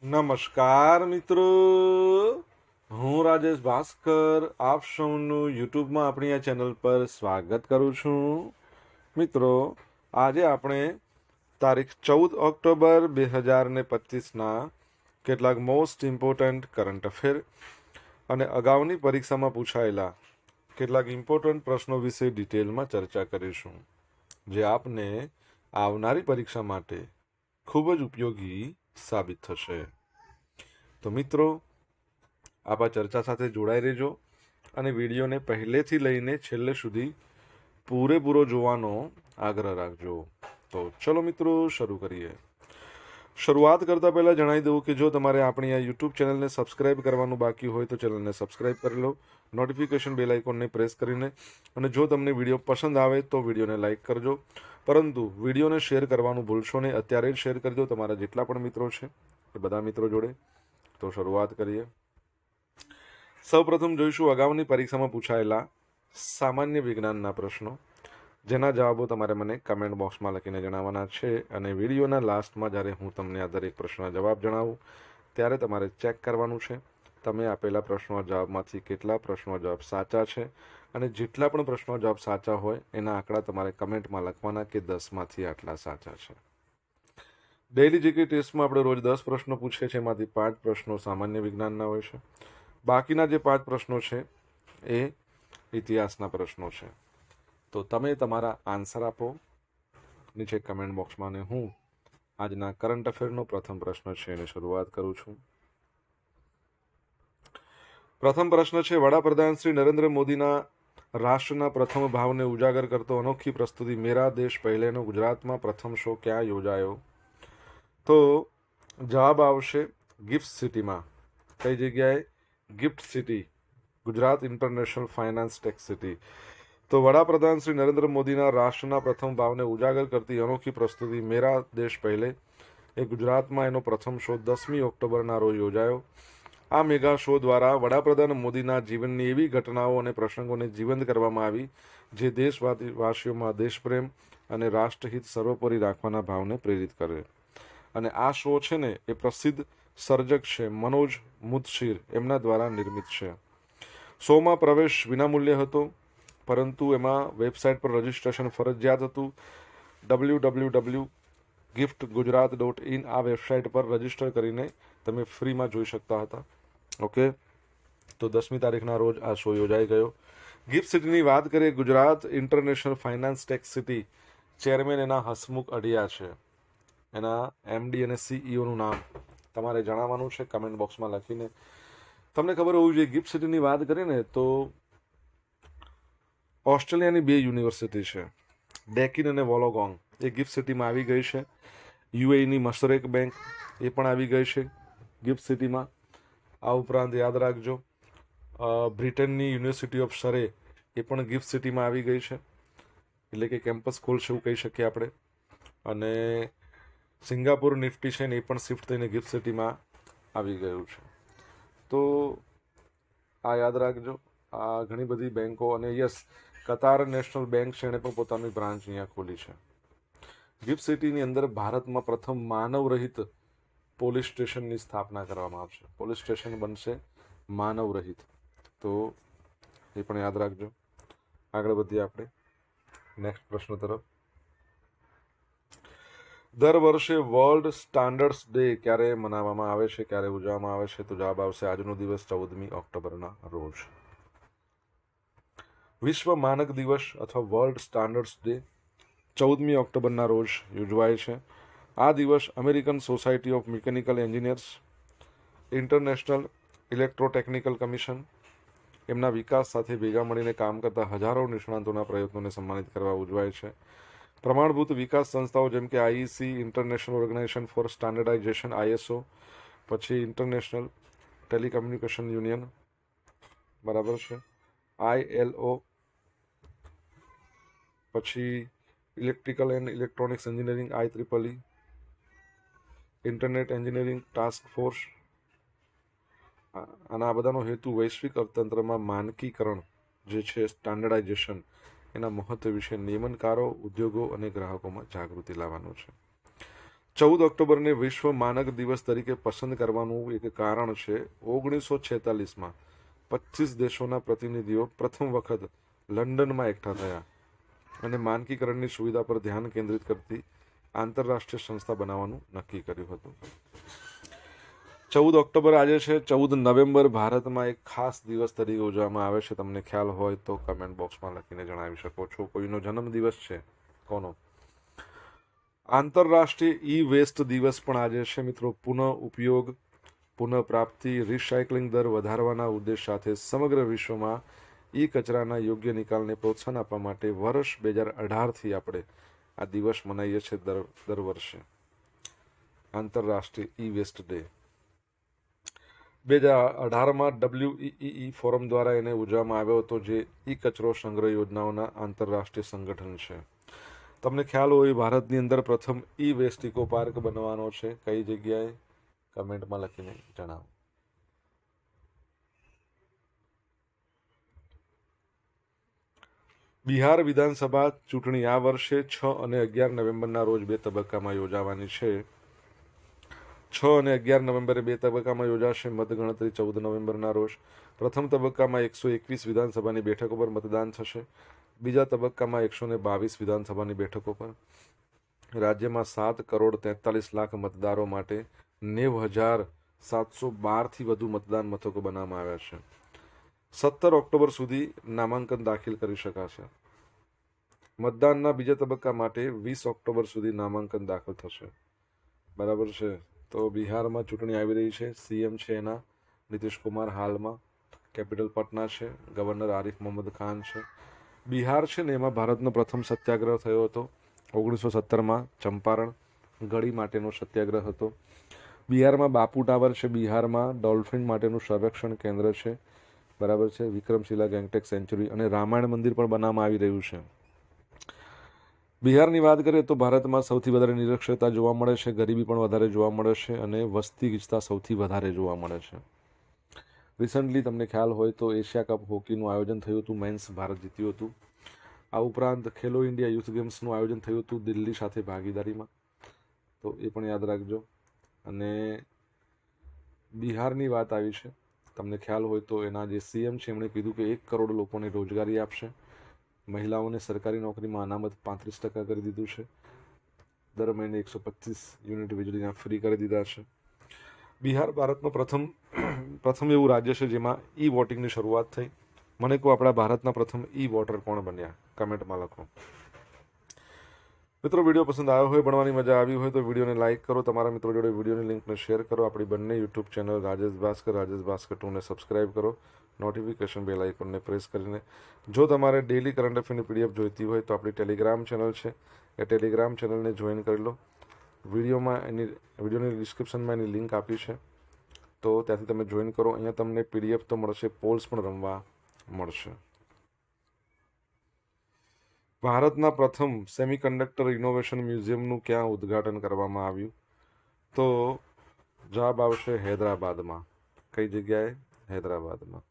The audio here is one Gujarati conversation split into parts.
નમસ્કાર મિત્રો, હું રાજેશ ભાસ્કર આપ સૌનું યુટ્યુબમાં આપણી આ ચેનલ પર સ્વાગત કરું છું. મિત્રો, આજે આપણે તારીખ 14 ઓક્ટોબર 2025ના કેટલાક મોસ્ટ ઇમ્પોર્ટન્ટ કરંટ અફેર અને અગાઉની પરીક્ષામાં પૂછાયેલા કેટલાક ઇમ્પોર્ટન્ટ પ્રશ્નો વિશે ડિટેલમાં ચર્ચા કરીશું, જે આપને આવનારી પરીક્ષા માટે ખૂબ જ ઉપયોગી સાબિત થશે. તો મિત્રો, આપ આ ચર્ચા સાથે જોડાઈ રહેજો અને વિડીયોને પહેલેથી લઈને છેલ્લે સુધી પૂરેપૂરો જોવાનો આગ્રહ રાખજો. તો ચલો મિત્રો, શરૂ કરીએ. શરૂઆત કરતાં પહેલાં જણાવી દઉં કે જો તમારે આપણી આ યુટ્યુબ ચેનલને સબસ્ક્રાઇબ કરવાનું બાકી હોય તો ચેનલને સબસ્ક્રાઇબ કરી લો, નોટિફિકેશન બેલ આઇકોનને પ્રેસ કરીને, અને જો તમને વિડીયો પસંદ આવે તો વિડીયોને લાઇક કરજો, પરંતુ વિડીયોને શેર કરવાનું ભૂલશો નહીં. અત્યારે જ શેર કરજો તમારા જેટલા પણ મિત્રો છે એ બધા મિત્રો જોડે. તો શરૂઆત કરીએ. સૌપ્રથમ જોઈશું અગાઉની પરીક્ષામાં પૂછાયેલા સામાન્ય વિજ્ઞાનના પ્રશ્નો, જેના જવાબો તમારે મને કમેન્ટ બોક્સમાં લખીને જણાવવાના છે. અને વિડીયોના લાસ્ટમાં જ્યારે હું તમને આ દરેક પ્રશ્નના જવાબ જણાવું ત્યારે તમારે ચેક કરવાનું છે તમે આપેલા પ્રશ્નોના જવાબમાંથી કેટલા પ્રશ્નોના જવાબ સાચા છે, અને જેટલા પણ પ્રશ્નોના જવાબ સાચા હોય એના આંકડા તમારે કમેન્ટમાં લખવાના કે 10માંથી આટલા સાચા છે. ડેઇલી જીકે ટેસ્ટમાં આપણે રોજ 10 પ્રશ્નો પૂછીએ છીએ, એમાંથી 5 પ્રશ્નો સામાન્ય વિજ્ઞાનના હોય છે. બાકીના જે 5 પ્રશ્નો છે એ ઇતિહાસના પ્રશ્નો છે. તો તમે તમારા આન્સર આપો નીચે કમેન્ટ બોક્સમાં, અને હું આજના કરંટ અફેરનો પ્રથમ પ્રશ્ન છે એની શરૂઆત કરું છું. પ્રથમ પ્રશ્ન છે, વડાપ્રધાન શ્રી નરેન્દ્ર મોદીના રાષ્ટ્રના પ્રથમ ભાવને ઉજાગર કરતો અનોખી પ્રસ્તુતિ મેરા દેશ પહેલેનો ગુજરાતમાં પ્રથમ શો ક્યાં યોજાયો? તો જવાબ આવશે ગિફ્ટ સિટીમાં. કઈ જગ્યાએ? GIFT City, Gujarat International Finance Tech City. તો વડાપ્રધાન શ્રી નરેન્દ્ર મોદીના રાષ્ટ્રના પ્રથમ ભાવને ઉજાગર કરતી અનોખી પ્રસ્તુતિ મેરા દેશ પહેલે એ ગુજરાતમાં એનો પ્રથમ શો 10મી ઓક્ટોબરના રોજ યોજાયો. આ મેગા શો દ્વારા વડાપ્રધાન મોદીના જીવનની એવી ઘટનાઓ અને પ્રસંગોને જીવંત કરવામાં આવી જે દેશવાસીઓમાં દેશપ્રેમ અને રાષ્ટ્રહિત સર્વોપરી રાખવાના ભાવને પ્રેરિત કરે. અને આ શો છે ને એ પ્રસિદ્ધ સર્જક છે મનોજ મુત્શીર, એમના દ્વારા નિર્મિત છે. શોમાં પ્રવેશ વિનામૂલ્ય હતો, પરંતુ એમાં વેબસાઇટ પર રજિસ્ટ્રેશન ફરજિયાત હતું. www.giftgujarat.in આ વેબસાઇટ પર રજિસ્ટર કરીને તમે ફ્રીમાં જોઈ શકતા હતા. ઓકે, તો 10મી તારીખના રોજ આ શો યોજાઈ ગયો. ગિફ્ટ સિટીની વાત કરીએ, Gujarat International Finance Tech City, chairman એના હસમુખ અઢિયા છે. એના એમડી અને સીઈઓનું નામ તમારે જણાવવાનું છે કમેન્ટ બોક્સમાં લખીને. તમને ખબર હોવી જોઈએ, ગિફ્ટ સિટીની વાત કરીએ ને તો ઓસ્ટ્રેલિયાની 2 યુનિવર્સિટી છે, ડેકિન અને વોલોગોંગ, એ ગિફ્ટ સિટીમાં આવી ગઈ છે. યુએઈની મશરેક બેંક એ પણ આવી ગઈ છે ગિફ્ટ સિટીમાં. આ ઉપરાંત યાદ રાખજો, બ્રિટનની યુનિવર્સિટી ઓફ સરે એ પણ ગિફ્ટ સિટીમાં આવી ગઈ છે, એટલે કે કેમ્પસ ખોલશે એવું કહી શકીએ આપણે. અને સિંગાપુર નિફ્ટી છે ને એ પણ શિફ્ટ થઈને ગિફ્ટ સિટીમાં આવી ગયું છે. તો આ યાદ રાખજો. આ ઘણી બધી બેન્કો, અને યસ, કતાર નેશનલ બેંક છે એણે પણ પોતાની બ્રાન્ચ અહીંયા ખોલી છે. ગિફ્ટ સિટીની અંદર ભારતમાં પ્રથમ માનવ રહિત પોલીસ સ્ટેશનની સ્થાપના કરવામાં આવશે. પોલીસ સ્ટેશન બનશે માનવ રહિત. તો એ પણ યાદ રાખજો. આગળ વધીએ આપણે નેક્સ્ટ પ્રશ્ન તરફ. દર વર્ષે વર્લ્ડ સ્ટાન્ડર્ડ્સ ડે ક્યારે મનાવવામાં આવે છે, ક્યારે ઉજવવામાં આવે છે? તો જવાબ આવશે આજનો દિવસ 14મી ઓક્ટોબરના રોજ. વિશ્વ માનક દિવસ અથવા વર્લ્ડ સ્ટાન્ડર્ડ્સ ડે 14મી ઓક્ટોબરના રોજ યોજવાય છે. આ દિવસ American society of mechanical engineers, international electrotechnical commission, એમના વિકાસ સાથે ભેગા મળીને કામ કરતા હજારો નિષ્ણાતોના પ્રયત્નોને સન્માનિત કરવા ઉજવાય છે. પ્રમાણભૂત વિકાસ સંસ્થાઓ જેમ કે IEC, International Organization for Standardization ISO, પછી ઇન્ટરનેશનલ ટેલિકમ્યુનિકેશન યુનિયન, બરાબર છે, આઈએલઓ, પછી electrical and electronics engineering IEEE, Internet Engineering Task Force. અને આ બધાનો હેતુ વૈશ્વિક અર્થતંત્રમાં માનકીકરણ જે છે, સ્ટાન્ડર્ડાઇઝેશન, એના મહત્વ વિશે નિયમનકારો, ઉદ્યોગો અને ગ્રાહકોમાં જાગૃતિ લાવવાનો છે. 14 ઓક્ટોબરને વિશ્વ માનક દિવસ તરીકે પસંદ કરવાનું એક કારણ છે 1946માં 25 દેશોના પ્રતિનિધિઓ પ્રથમ વખત લંડનમાં એકઠા થયા અને માનકીકરણની સુવિધા પર ધ્યાન કેન્દ્રિત કરતી આંતરરાષ્ટ્રીય સંસ્થા બનાવવાનું નક્કી કર્યું હતું. 14 ઓક્ટોબર આજે છે. 14 નવેમ્બર ભારતમાં એક ખાસ દિવસ તરીકે ઉજવવામાં આવે છે. તમને ખ્યાલ હોય તો કમેન્ટ બોક્સમાં લખીને જણાવી શકો છો. કોઈનો જન્મદિવસ છે, કોનો? આંતરરાષ્ટ્રીય ઈ વેસ્ટ દિવસ પણ આજે છે મિત્રો. પુનઃ ઉપયોગ, પુનઃપ્રાપ્તિ, રિસાયકલિંગ દર વધારવાના ઉદ્દેશ સાથે સમગ્ર વિશ્વમાં ઈ કચરાના યોગ્ય નિકાલને પ્રોત્સાહન આપવા માટે વર્ષ 2018થી આપણે આ દિવસ મનાવીએ છીએ દર વર્ષે, આંતરરાષ્ટ્રીય ઈ વેસ્ટ ડે. 2018માં WEEE ફોરમ દ્વારા એને ઉજવવામાં આવ્યો હતો, જે ઈ કચરો સંગ્રહ યોજનાઓના આંતરરાષ્ટ્રીય સંગઠન છે. તમને ખ્યાલ હોય ભારતની અંદર પ્રથમ ઈ વેસ્ટ ઇકો પાર્ક બનવાનો છે. કઈ જગ્યાએ? કમેન્ટમાં લખીને જણાવો. બિહાર વિધાનસભા ચૂંટણી આ વર્ષે 6 અને 11 નવેમ્બરના રોજ 2 તબક્કામાં યોજાવાની છે. 6 અને 11 નવેમ્બરે 2 તબક્કામાં યોજાશે. મતગણતરી 14 નવેમ્બરના રોજ. પ્રથમ તબક્કામાં 121 વિધાનસભાની બેઠકો પર મતદાન થશે. બીજા તબક્કામાં 122 વિધાનસભાની બેઠકો પર. રાજ્યમાં 7,43,00,000 મતદારો માટે 90,712થી વધુ મતદાન મથકો બનાવવામાં આવ્યા છે. 17 ઓક્ટોબર સુધી નામાંકન દાખલ કરી શકાશે. મતદાનના બીજા તબક્કા માટે 20 ઓક્ટોબર સુધી નામાંકન દાખલ થશે. બરાબર છે. તો બિહારમાં ચૂંટણી આવી રહી છે. સીએમ છે એના નીતિશ કુમાર હાલમાં. કેપિટલ પટના છે. ગવર્નર આરિફ મોહમ્મદ ખાન છે. બિહાર છે ને એમાં ભારતનો પ્રથમ સત્યાગ્રહ થયો હતો 1917માં. ચંપારણ ગળી માટેનો સત્યાગ્રહ હતો. બિહારમાં બાપુ ટાવર છે. બિહારમાં ડોલ્ફિન માટેનું સંરક્ષણ કેન્દ્ર છે. બરાબર છે. વિક્રમશિલા ગેંગટેક સેન્ચુરી અને રામાયણ મંદિર પણ બનાવવામાં આવી રહ્યું છે. બિહારની વાત કરીએ તો ભારતમાં સૌથી વધારે નિરક્ષરતા જોવા મળે છે, ગરીબી પણ વધારે જોવા મળે છે અને વસ્તી ગીચતા સૌથી વધારે જોવા મળે છે. રિસન્ટલી તમને ખ્યાલ હોય તો એશિયા કપ હોકીનું આયોજન થયું હતું. મેન્સ ભારત જીત્યું હતું. આ ઉપરાંત ખેલો ઇન્ડિયા યુથ ગેમ્સનું આયોજન થયું હતું દિલ્હી સાથે ભાગીદારીમાં, તો એ પણ યાદ રાખજો. અને બિહારની વાત આવી છે, તમને ખ્યાલ હોય તો એના જે સીએમ છે એમણે કીધું કે 1 કરોડ લોકોને રોજગારી આપશે. મહિલાઓને સરકારી નોકરીમાં અનામત 35% કરી દીધું છે. દર મહિને 125 યુનિટ વીજળીના ફ્રી કરી દીધા છે. બિહાર ભારતનો પ્રથમ એવું રાજ્ય છે જેમાં ઈ વોટિંગની શરૂઆત થઈ. મને કહો આપણા ભારતના પ્રથમ ઈ વોટર કોણ બન્યા? કમેન્ટમાં લખો. મિત્રો, વિડીયો પસંદ આવ્યો હોય, ભણવાની મજા આવી હોય તો વિડીયોને લાઇક કરો, તમારા મિત્રો જોડે વિડીયોની લિંકને શેર કરો. આપણી બંને યુટ્યુબ ચેનલ રાજેશ ભાસ્કર 2ને સબસ્ક્રાઇબ કરો. નોટિફિકેશન બેલ આઇકોનને પ્રેસ કરીને. જો તમારે ડેલી કરંટ અફેરની પીડીએફ જોઈતી હોય તો આપણી ટેલિગ્રામ ચેનલ છે, એ ટેલિગ્રામ ચેનલને જોઈન કરી લો. વિડીયોની ડિસ્ક્રિપ્શનમાં એની લિંક આપી છે, તો ત્યાંથી તમે જોઈન કરો. અહીંયા તમને પીડીએફ તો મળશે, પોલ્સ પણ રમવા મળશે. ભારતના પ્રથમ સેમિકન્ડક્ટર ઇનોવેશન મ્યુઝિયમનું ક્યાં ઉદ્ઘાટન કરવામાં આવ્યું? તો જવાબ આવશે હૈદરાબાદમાં. કઈ જગ્યાએ? હૈદરાબાદમાં.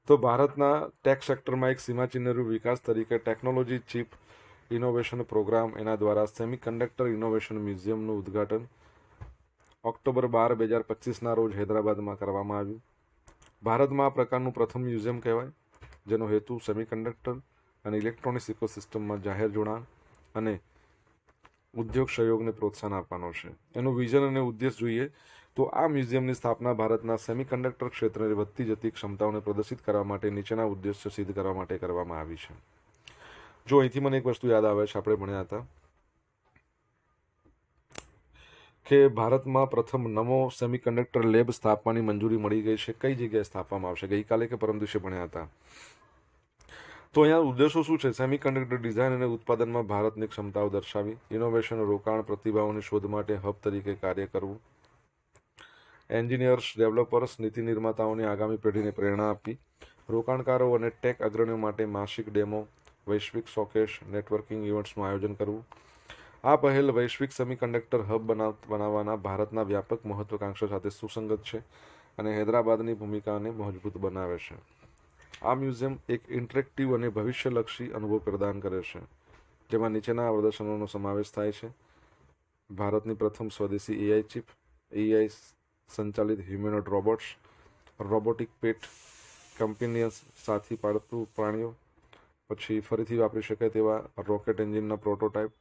તો ભારતના ટેક સેક્ટરમાં એક સીમાચિહ્નરૂપ વિકાસ તરીકે ટેકનોલોજી ચીપ ઇનોવેશન પ્રોગ્રામ, એના દ્વારા સેમિકન્ડક્ટર ઇનોવેશન મ્યુઝિયમનું ઉદ્ઘાટન ઓક્ટોબર 12, 2025ના રોજ હૈદરાબાદમાં કરવામાં આવ્યું. ભારતમાં આ પ્રકારનું પ્રથમ મ્યુઝિયમ કહેવાય, જેનો હેતુ સેમિકન્ડક્ટર અને ઇલેક્ટ્રોનિક્સ ઇકોસિસ્ટમમાં જાહેર જોડાણ અને ઉદ્યોગ સહયોગને પ્રોત્સાહન આપવાનો છે. એનું વિઝન અને ઉદ્દેશ જોઈએ તો આ મ્યુઝિયમની સ્થાપના ભારતના સેમિકન્ડક્ટર ક્ષેત્રે વધતી જતી ક્ષમતાઓને પ્રદર્શિત કરવા માટે નીચેના ઉદ્દેશ્ય સિદ્ધ કરવા માટે કરવામાં આવી છે. જો અહીંથી મને એક વસ્તુ યાદ આવે છે, આપણે ભણ્યા હતા કે ભારતમાં પ્રથમ નવો સેમિકન્ડક્ટર લેબ સ્થાપવાની મંજૂરી મળી ગઈ છે. કઈ જગ્યાએ સ્થાપવામાં આવશે? ગઈકાલે કે પરમ દિવસે ભણ્યા હતા. તો અહીંયા ઉદ્દેશો શું છે? સેમિકન્ડક્ટર ડિઝાઇન અને ઉત્પાદનમાં ભારતની ક્ષમતાઓ દર્શાવી, ઇનોવેશન, રોકાણ, પ્રતિભાઓની શોધ માટે હબ તરીકે કાર્ય કરવું, એન્જિનિયર્સ, ડેવલપર્સ, નીતિ નિર્માતાઓની આગામી પેઢીને પ્રેરણા આપી, રોકાણકારો અને ટેક અગ્રણીઓ માટે માસિક ડેમો, વૈશ્વિક શોકેસ, નેટવર્કિંગ ઇવેન્ટ્સનું આયોજન કરવું. આ પહેલ વૈશ્વિક સેમિકન્ડક્ટર હબ બનાવવાના ભારતના વ્યાપક મહત્વાકાંક્ષા સાથે સુસંગત છે અને હૈદરાબાદની ભૂમિકાને મજબૂત બનાવે છે. આ મ્યુઝિયમ એક ઇન્ટરેક્ટિવ અને ભવિષ્યલક્ષી અનુભવ પ્રદાન કરે છે, જેમાં નીચેના પ્રદર્શનોનો સમાવેશ થાય છે. ભારતની પ્રથમ સ્વદેશી એઆઈ ચિપ, એઆઈ સંચાલિત હ્યુમેનોઇડ રોબોટ્સ, રોબોટિક પેટ, કમ્પેનિયન્સ સાથી પાળતું પ્રાણીઓ, પછી ફરીથી વાપરી શકાય તેવા રોકેટ એન્જિનના prototype,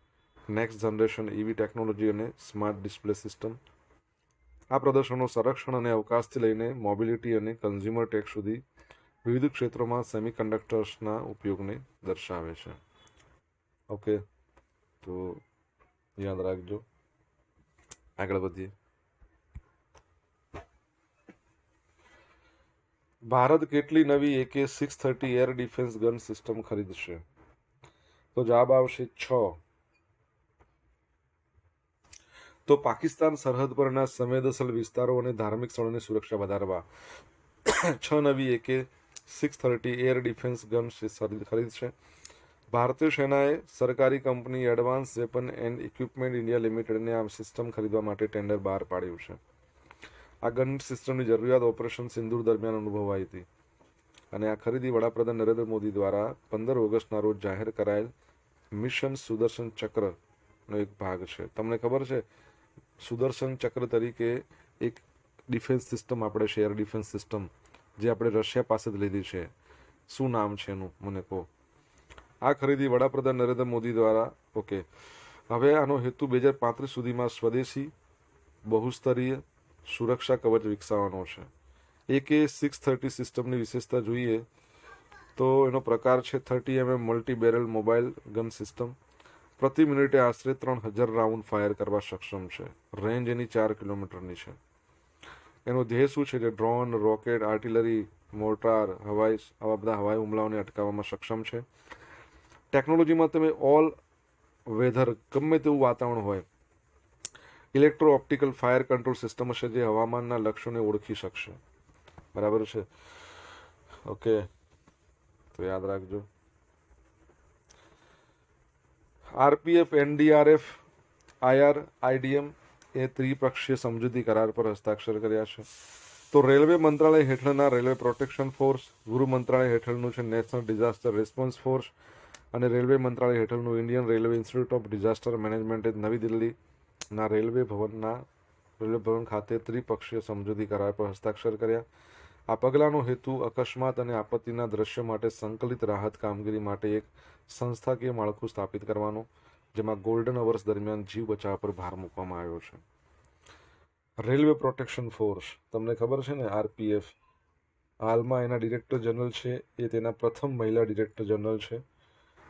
next generation EV technology અને સ્માર્ટ ડિસ્પ્લે સિસ્ટમ. આ પ્રદર્શનો સંરક્ષણ અને અવકાશથી લઈને મોબિલિટી અને કન્ઝ્યુમર ટેક સુધી વિવિધ ક્ષેત્રોમાં સેમિકન્ડક્ટર્સના ઉપયોગને દર્શાવે છે. ઓકે, તો યાદ રાખજો. આગળ વધીએ. ભારત કેટલી નવી AK-630 air defence gun system ખરીદશે? તો જવાબ આવશે 6. તો પાકિસ્તાન સરહદ પરના સંવેદનશીલ વિસ્તારો અને ધાર્મિક સ્થળોની સુરક્ષા વધારવા 6 નવી AK-630 એર ડિફેન્સ ગન ખરીદશે. ભારતીય સેનાએ સરકારી company advance weapon and equipment India લિમિટેડને આ સિસ્ટમ ખરીદવા માટે ટેન્ડર બહાર પાડ્યું છે. આ ગન સિસ્ટમની જરૂરિયાત ઓપરેશન સિંદૂર દરમિયાન અનુભવાઈ હતી અને આ ખરીદી વડાપ્રધાન નરેન્દ્ર મોદી દ્વારા 15 ઓગસ્ટના રોજ જાહેર કરાયેલ મિશન સુદર્શન ચક્રનો એક ભાગ છે. તમને ખબર છે સુદર્શન ચક્ર તરીકે એક ડિફેન્સ સિસ્ટમ આપણે છે, એર ડિફેન્સ સિસ્ટમ, જે આપણે રશિયા પાસેથી લીધી છે. શું નામ છે એનું મને કહો. આ ખરીદી વડાપ્રધાન નરેન્દ્ર મોદી દ્વારા ઓકે. હવે આનો હેતુ 2035 સુધીમાં સ્વદેશી બહુસ્તરીય સુરક્ષા કવચ વિકસાવવાનો છે. AK-630 સિસ્ટમની વિશેષતા જોઈએ તો એનો પ્રકાર છે 30mm multi barrel mobile gun system. પ્રતિ મિનિટે આશરે 3000 રાઉન્ડ ફાયર કરવા સક્ષમ છે. રેન્જ એની 4 કિલોમીટરની છે. એનો ધ્યેય શું છે કે ડ્રોન, રોકેટ, આર્ટિલરી, મોર્ટાર, આવા બધા હવાઈ હુમલાઓને અટકાવવામાં સક્ષમ છે. ટેકનોલોજીમાં તમે ઓલ વેધર ગમે તેવું વાતાવરણ હોય, electro optical fire control system હશે જે હવામાનના લક્ષ્યોને ઓળખી શકશે. બરાબર છે? ઓકે, તો યાદ રાખજો. આરપીએફ, એનડીઆરએફ, IRIDM એ ત્રિપક્ષીય સમજૂતી કરાર પર હસ્તાક્ષર કર્યા છે. તો રેલવે મંત્રાલય હેઠળના રેલવે પ્રોટેક્શન ફોર્સ, ગૃહ મંત્રાલય હેઠળનું છે નેશનલ ડિઝાસ્ટર રિસ્પોન્સ ફોર્સ અને રેલવે મંત્રાલય હેઠળનું Indian railway institute of disaster મેનેજમેન્ટે નવી દિલ્હીના રેલવે ભવન ખાતે ત્રિપક્ષીય સમજૂતી કરાર પર હસ્તાક્ષર કર્યા. આ પગલાંનો હેતુ અકસ્માત અને આપત્તિના દ્રશ્યો માટે સંકલિત રાહત કામગીરી માટે એક સંસ્થાકીય માળખું સ્થાપિત કરવાનો, જેમાં ગોલ્ડન અવર્સ દરમિયાન જીવ બચાવવા પર ભાર મૂકવામાં આવ્યો છે. રેલવે પ્રોટેક્શન ફોર્સ તમને ખબર છે ને, આરપીએફ, હાલમાં એના ડિરેક્ટર જનરલ છે એ તેના પ્રથમ મહિલા ડિરેક્ટર જનરલ છે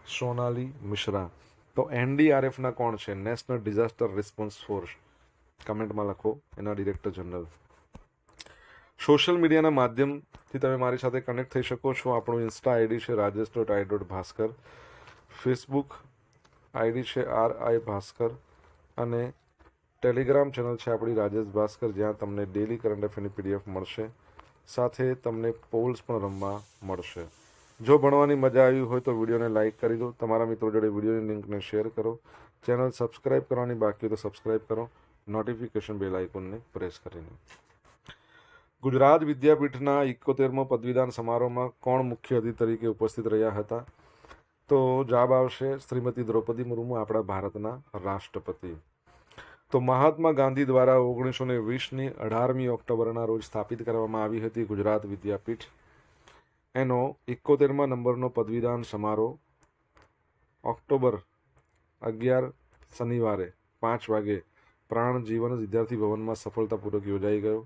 સોનાલી મિશ્રા. તો એનડીઆરએફના કોણ છે? National disaster response force. કમેન્ટમાં લખો એના ડિરેક્ટર જનરલ. સોશિયલ મીડિયાના માધ્યમથી તમે મારી સાથે કનેક્ટ થઈ શકો છો. આપણું ઇન્સ્ટા આઈડી છે rajesh.i.bhaskar, ફેસબુક આઈડી છે RI ભાસ્કર અને ટેલિગ્રામ ચેનલ છે આપણી રાજેશ ભાસ્કર, જ્યાં તમને ડેલી કરંટ અફેરની PDF મળશે. સાથે તમને પોલ્સ પણ રમવા મળશે. જો ભણવાની મજા આવી હોય તો વિડીયોને લાઇક કરી દો. તમારા મિત્રો જોડે વિડીયોની લિંકને શેર કરો. ચેનલ સબસ્ક્રાઇબ કરવાની બાકી હોય તો સબસ્ક્રાઇબ કરો. નોટિફિકેશન બેલ આઇકોનને પ્રેસ કરીને. ગુજરાત વિદ્યાપીઠના 71મો પદવીદાન સમારોહમાં કોણ મુખ્ય અતિથિ તરીકે ઉપસ્થિત રહ્યા હતા? તો જવાબ આવશે શ્રીમતી દ્રૌપદી મુર્મુ, આપણા ભારતના રાષ્ટ્રપતિ. તો મહાત્મા ગાંધી દ્વારા 1920ની 18મી ઓક્ટોબરના રોજ સ્થાપિત કરવામાં આવી હતી ગુજરાત વિદ્યાપીઠ. એનો 71મા નંબરનો પદવીદાન સમારોહ ઓક્ટોબર 11 શનિવારે 5 વાગે પ્રાણજીવન વિદ્યાર્થી ભવનમાં સફળતાપૂર્વક યોજાઈ ગયો.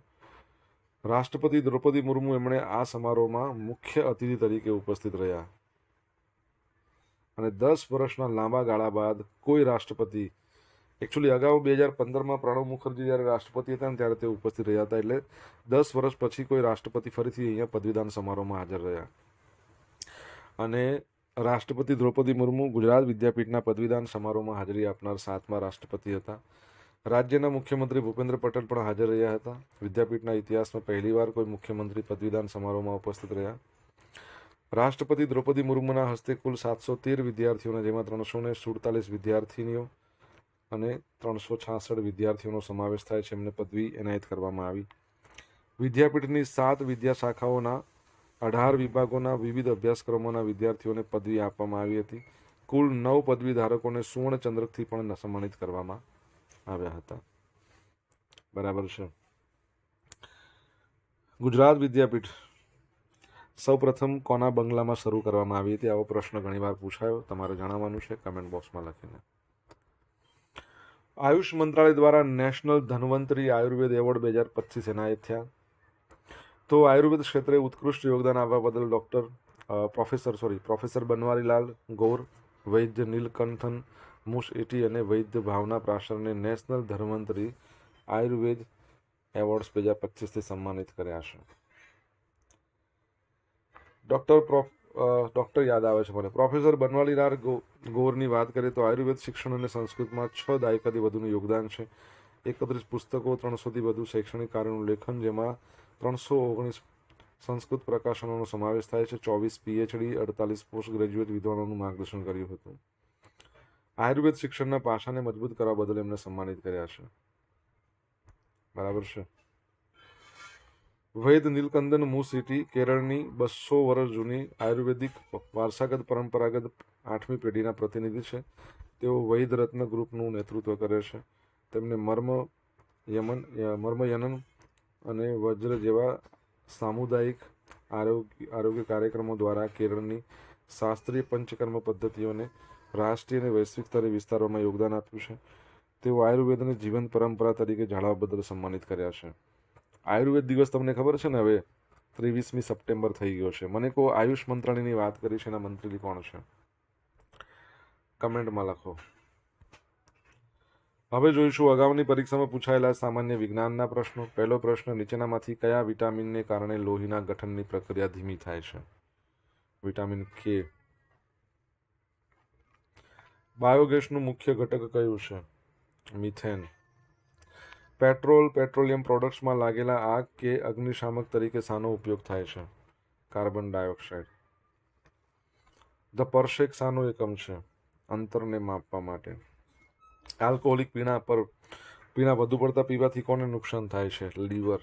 રાષ્ટ્રપતિ દ્રૌપદી મુર્મુ એમણે આ સમારોહમાં મુખ્ય અતિથિ તરીકે ઉપસ્થિત રહ્યા અને 10 વર્ષના લાંબા ગાળા બાદ કોઈ રાષ્ટ્રપતિ, એકચ્યુઅલી અગાઉ 2015માં પ્રણવ મુખર્જી જ્યારે રાષ્ટ્રપતિ હતા ને ત્યારે તે ઉપસ્થિત રહ્યા હતા. એટલે 10 વર્ષ પછી કોઈ રાષ્ટ્રપતિ ફરીથી અહીંયા પદવીદાન સમારોહમાં હાજર રહ્યા. અને રાષ્ટ્રપતિ દ્રૌપદી મુર્મુ ગુજરાત વિદ્યાપીઠના પદવીદાન સમારોહમાં હાજરી આપનાર 7મા રાષ્ટ્રપતિ હતા. રાજ્યના મુખ્યમંત્રી ભૂપેન્દ્ર પટેલ પણ હાજર રહ્યા હતા. વિદ્યાપીઠના ઇતિહાસમાં પહેલીવાર કોઈ મુખ્યમંત્રી પદવીદાન સમારોહમાં ઉપસ્થિત રહ્યા. રાષ્ટ્રપતિ દ્રૌપદી મુર્મુના હસ્તે કુલ 713 વિદ્યાર્થીઓને, જેમાં 347 વિદ્યાર્થીનીઓ અને 366 વિદ્યાર્થીઓનો સમાવેશ થાય છે, એમને પદવી એનાયત કરવામાં આવી. વિદ્યાપીઠની 7 વિદ્યા શાખાઓના 18 વિભાગોના વિવિધ અભ્યાસક્રમોના વિદ્યાર્થીઓને પદવી આપવામાં આવી હતી. કુલ 9 પદવી ધારકોને સુવર્ણ ચંદ્રકથી પણ સન્માનિત કરવામાં આવ્યા હતા. બરાબર છે. ગુજરાત વિદ્યાપીઠ સૌપ્રથમ કોના બંગલામાં શરૂ કરવામાં આવી હતી? આવો પ્રશ્ન ઘણીવાર પૂછાયો. તમારે જણાવવાનું છે કમેન્ટ બોક્સમાં લખીને. આયુષ મંત્રાલય દ્વારા નેશનલ ધન્વંતરી આયુર્વેદ એવોર્ડ 2025 એનાયત થયા. તો આયુર્વેદ ક્ષેત્રે ઉત્કૃષ્ટ યોગદાન આપવા બદલ પ્રોફેસર બનવારીલાલ ગૌર, વૈદ્ય નીલકંઠન મુસએટી અને વૈદ્ય ભાવના પ્રાશરને નેશનલ ધન્વંતરી આયુર્વેદ એવોર્ડ્સ 2025થી સન્માનિત કર્યા છે. ડોક્ટર યાદ આવે છે મને. પ્રોફેસર બનવારીલાલ ગૌરની વાત કરીએ તો આયુર્વેદ શિક્ષણ અને સંસ્કૃતમાં 6 દાયકાથી વધુનું યોગદાન છે. 31 પુસ્તકો, 300થી વધુ શૈક્ષણિક કાર્યોનું લેખન, જેમાં 319 સંસ્કૃત પ્રકાશનોનો સમાવેશ થાય છે. 24 પીએચડી, 48 પોસ્ટ ગ્રેજ્યુએટ વિદ્વાનોનું માર્ગદર્શન કર્યું હતું. આયુર્વેદ શિક્ષણના પાસાને મજબૂત કરવા બદલ એમને સન્માનિત કર્યા છે. બરાબર છે. વૈદ નીલકંદન મુસેટી કેરળની 200 વર્ષ જૂની આયુર્વેદિક વારસાગત પરંપરાગત 8મી પેઢીના પ્રતિનિધિ છે. તેઓ વૈદ રત્ન ગ્રુપનું નેતૃત્વ કરે છે. તેમને મર્મયનન અને વજ્ર જેવા સામુદાયિક આરોગ્ય કાર્યક્રમો દ્વારા કેરળની શાસ્ત્રીય પંચકર્મ પદ્ધતિઓને રાષ્ટ્રીય અને વૈશ્વિક સ્તરે વિસ્તારવામાં યોગદાન આપ્યું છે. તેઓ આયુર્વેદને જીવંત પરંપરા તરીકે જાળવવા બદલ સન્માનિત કર્યા છે. આયુર્વેદ દિવસ તમને ખબર છે ને, હવે 23મી સપ્ટેમ્બર થઈ ગયો છે. મને કહો, આયુષ મંત્રાલયની વાત કરી છે, એના મંત્રી કોણ છે? કમેન્ટમાં લખો. હવે જોઈશું અગાઉની પરીક્ષામાં પૂછાયેલા સામાન્ય વિજ્ઞાનના પ્રશ્નો. પહેલો પ્રશ્ન, નીચેનામાંથી કયા વિટામિનને કારણે લોહીના ગઠનની પ્રક્રિયા ધીમી થાય છે? વિટામિન કે. બાયોગેસનું મુખ્ય ઘટક કયું છે? મિથેન. પેટ્રોલિયમ પ્રોડક્ટ્સમાં લાગેલા આગ કે અગ્નિશામક તરીકે શાનો ઉપયોગ થાય છે? Carbon dioxide. ધ પરસેક શાનો એકમ છે? અંતરને માપવા માટે. આલ્કોહોલિક પીણા વધુ પડતા પીવાથી કોને નુકસાન થાય છે? લીવર.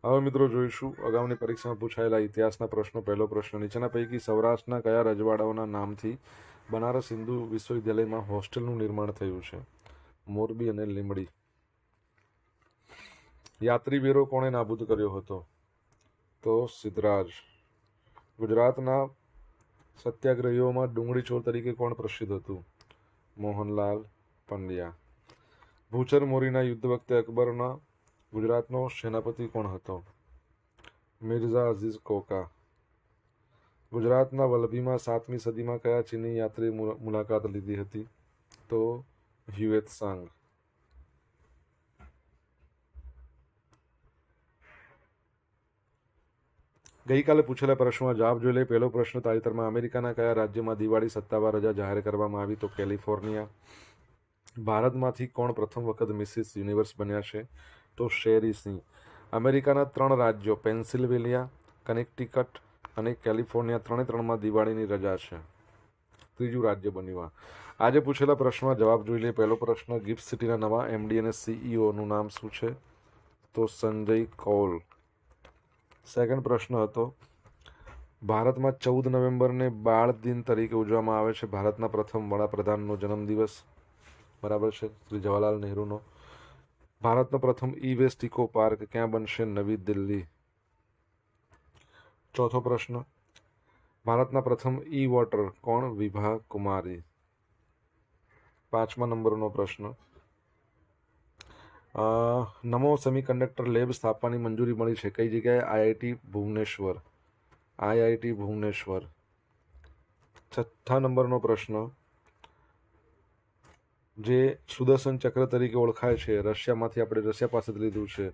હવે મિત્રો જોઈશું અગાઉની પરીક્ષામાં પૂછાયેલા ઇતિહાસના પ્રશ્નો. પહેલો પ્રશ્ન, નીચેના પૈકી સૌરાષ્ટ્રના કયા રજવાડાઓના નામથી બનારસ હિન્દુ વિશ્વવિદ્યાલયમાં હોસ્ટેલનું નિર્માણ થયું છે? મોરબી અને લીંબડી. યાત્રી વેરો કોણે નાબૂદ કર્યો હતો? તો સિદ્ધરાજ. ગુજરાતના સત્યાગ્રહીઓમાં ડુંગળી ચોર તરીકે કોણ પ્રસિદ્ધ હતું? મોહનલાલ પંડ્યા. ભૂચર મોરીના યુદ્ધ વખતે અકબરના ગુજરાતનો સેનાપતિ કોણ હતો? Mirza Aziz Coca. ગુજરાતના વલભીમાં 7મી સદીમાં કયા ચીની યાત્રીએ મુલાકાત લીધી હતી? તો હ્યુએત્સાંગ. ગઈકાલે પૂછેલા પ્રશ્નોમાં જવાબ જોઈ લે. પહેલો પ્રશ્ન, તાજેતરમાં અમેરિકાના કયા રાજ્યમાં દિવાળી સત્તાવાર રજા જાહેર કરવામાં આવી? તો કેલિફોર્નિયા. ભારતમાંથી કોણ પ્રથમ વખત મિસિસ યુનિવર્સ બન્યા છે? તો શેરી સિંહ. અમેરિકાના 3 રાજ્યો પેન્સિલ્વેનિયા, કનેક્ટિકટ અને કેલિફોર્નિયા ત્રણેમાં દિવાળીની રજા છે. ત્રીજું રાજ્ય બન્યું. આજે પૂછેલા પ્રશ્નોમાં જવાબ જોઈ લે. પહેલો પ્રશ્ન, ગિફ્ટ સિટીના નવા એમડી અને સીઈઓનું નામ શું છે? તો સંજય કૌલ. સેકન્ડ પ્રશ્ન હતો, ભારતમાં 14 નવેમ્બરને બાળ દિન તરીકે ઉજવવામાં આવે છે. ભારતના પ્રથમ વડાપ્રધાનનો જન્મદિવસ. બરાબર છે, શ્રી જવાહરલાલ નહેરુનો. ભારતનો પ્રથમ ઈ વેસ્ટ ઇકો પાર્ક ક્યાં બનશે? નવી દિલ્હી. ચોથો પ્રશ્ન, ભારતના પ્રથમ ઈ વોટર કોણ? વિભા કુમારી. 5મા નંબરનો પ્રશ્ન, નમો સેમિકન્ડક્ટર લેબ સ્થાપવાની મંજૂરી મળી છે કઈ જગ્યાએ? આઈઆઈટી ભુવનેશ્વર. આઈઆઈટી ભુવનેશ્વર. 6થા નંબરનો પ્રશ્ન, જે સુદર્શન ચક્ર તરીકે ઓળખાય છે, રશિયામાંથી આપણે રશિયા પાસેથી લીધું છે,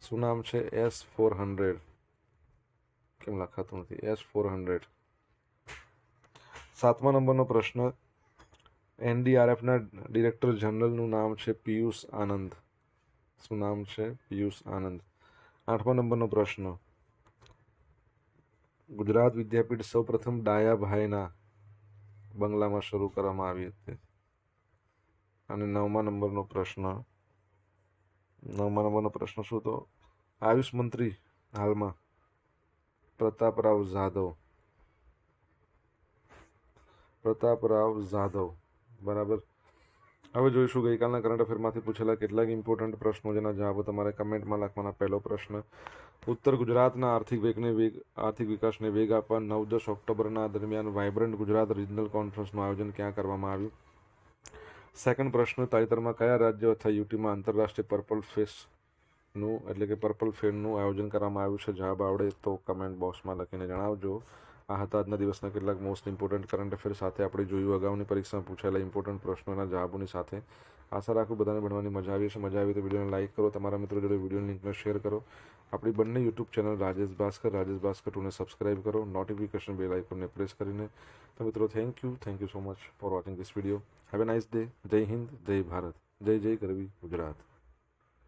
શું નામ છે? S-400. કેમ લખાતું નથી? S-400. 7મા નંબરનો પ્રશ્ન, એનડીઆરએફના ડિરેક્ટર જનરલનું નામ છે પિયુષ આનંદ. શું નામ છે? પિયુષ આનંદ. 8મા નંબરનો પ્રશ્ન, ગુજરાત વિદ્યાપીઠ સૌપ્રથમ ડાયાભાઈના બંગલામાં શરૂ કરવામાં આવી હતી. અને 9મા નંબરનો પ્રશ્ન શું? તો આયુષ મંત્રી હાલમાં પ્રતાપરાવ જાધવ. બરાબર. હવે જોઈશું ગઈકાલના કરંટ અફેરમાંથી પૂછેલા કેટલાક ઇમ્પોર્ટન્ટ પ્રશ્નો જેના જવાબો તમારે કમેન્ટમાં લખવાના. પહેલો પ્રશ્ન, ઉત્તર ગુજરાતના આર્થિક વિકાસને વેગ આપવા 9-10 ઓક્ટોબરના દરમિયાન વાઇબ્રન્ટ ગુજરાત રિજનલ કોન્ફરન્સનું આયોજન ક્યાં કરવામાં આવ્યું? સેકન્ડ પ્રશ્ન, તાજેતરમાં કયા રાજ્ય અથવા યુટીમાં આંતરરાષ્ટ્રીય પર્પલ ફેસ્ટનું એટલે કે પર્પલ ફેરનું આયોજન કરવામાં આવ્યું છે? જવાબ આવડે તો કમેન્ટ બોક્સમાં લખીને જણાવજો. આ હતા આજના દિવસના કેટલાક મોસ્ટ ઇમ્પોર્ટન્ટ કરંટ અફેર સાથે આપણે જોયું અગાઉની પરીક્ષામાં પૂછાયેલા ઇમ્પોર્ટન્ટ પ્રશ્નોના જવાબોની સાથે. આશા રાખું બધાને ભણવાની મજા આવી છે. મજા આવી તો વિડીયોને લાઇક કરો, તમારા મિત્રો જોડે વિડીયોની લિંકને શેર કરો. આપણી બંને યુટ્યુબ ચેનલ રાજેશ ભાસ્કર 2ને સબસ્ક્રાઇબ કરો, નોટિફિકેશન બેલ આઇકોનને પ્રેસ કરીને. તો મિત્રો thank you so much for watching this video. Have a nice day. Jai Hind, જય ભારત, જય જય ગરવી ગુજરાત.